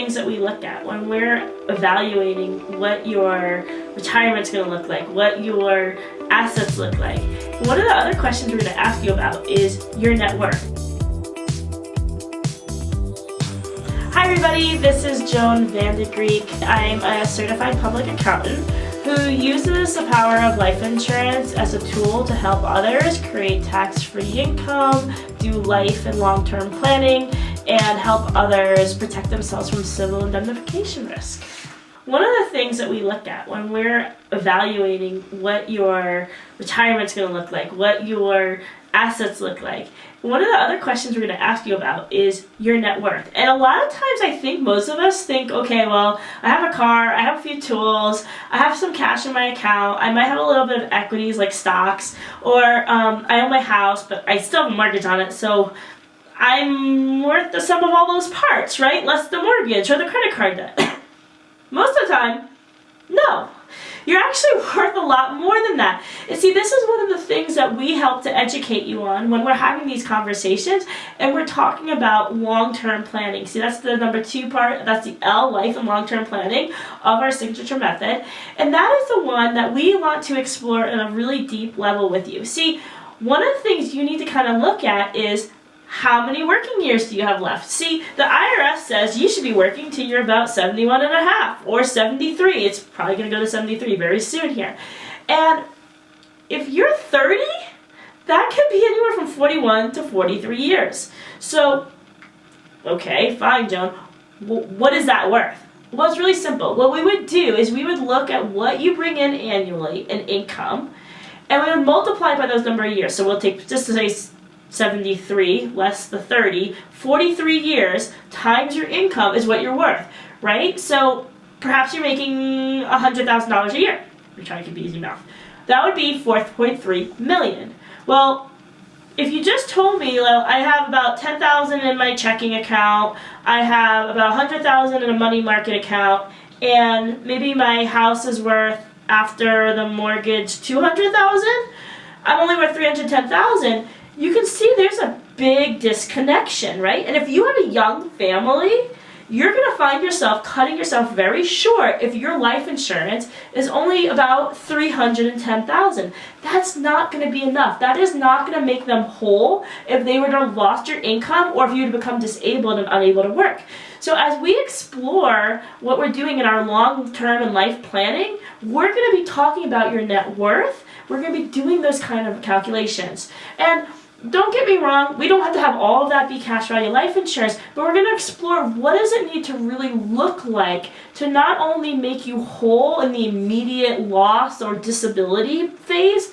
things that we look at when we're evaluating what your retirement's going to look like, what your assets look like. One of the other questions we're going to ask you about is your net worth. Hi everybody, this is Joan I'm a certified public accountant who uses the power of life insurance as a tool to help others create tax-free income, do life and long-term planning, and help others protect themselves from civil indemnification risk. One of the things that we look at when we're evaluating what your retirement's going to look like, what your assets look like, one of the other questions we're going to ask you about is your net worth. And a lot of times I think most of us think, okay, well, I have a car, I have a few tools, I have some cash in my account, I might have a little bit of equities like stocks, or I own my house, but I still have a mortgage on it, so I'm worth the sum of all those parts, right? Less the mortgage or the credit card debt. Most of the time, no. You're actually worth a lot more than that. And see, this is one of the things that we help to educate you on when we're having these conversations and we're talking about long-term planning. See, that's the number 2 part, that's the L, life and long-term planning of our signature method. And that is the one that we want to explore in a really deep level with you. See, one of the things you need to kind of look at is how many working years do you have left? See, the IRS says you should be working till you're about 71 and a half or 73. It's probably going to go to 73 very soon here. And if you're 30, that could be anywhere from 41 to 43 years. So, okay, fine, Joan. What is that worth? Well, it's really simple. What we would do is we would look at what you bring in annually in income, and we would multiply by those number of years. So we'll take, just to say, 73 less the 30, 43 years times your income is what you're worth, right? So perhaps you're making $100,000 a year. We're trying to keep easy math. That would be $4.3 million. Well, if you just told me, well, I have about $10,000 in my checking account, I have about $100,000 in a money market account, and maybe my house is worth, after the mortgage, $200,000, I'm only worth $310,000. You can see there's a big disconnection, right? And if you have a young family, you're going to find yourself cutting yourself very short if your life insurance is only about $310,000. That's not going to be enough. That is not going to make them whole if they were to have lost your income or if you would become disabled and unable to work. So as we explore what we're doing in our long-term and life planning, we're going to be talking about your net worth. We're going to be doing those kind of calculations. And don't get me wrong, we don't have to have all of that be cash value life insurance, but we're going to explore what does it need to really look like to not only make you whole in the immediate loss or disability phase,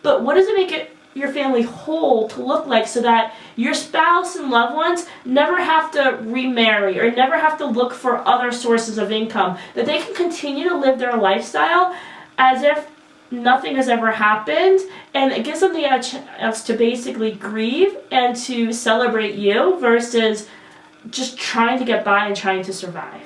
but what does it make your family whole to look like so that your spouse and loved ones never have to remarry or never have to look for other sources of income, that they can continue to live their lifestyle as if nothing has ever happened, and it gives them the chance to basically grieve and to celebrate you versus just trying to get by and trying to survive.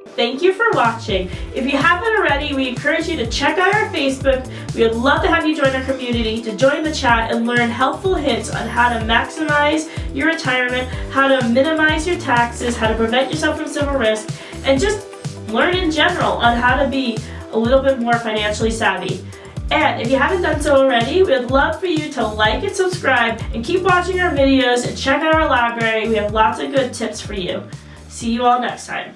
Thank you for watching. If you haven't already, we encourage you to check out our Facebook. We would love to have you join our community, to join the chat and learn helpful hints on how to maximize your retirement, how to minimize your taxes, how to prevent yourself from civil risk, and just learn in general on how to be a little bit more financially savvy. And if you haven't done so already, we would love for you to like and subscribe and keep watching our videos and check out our library. We have lots of good tips for you. See you all next time.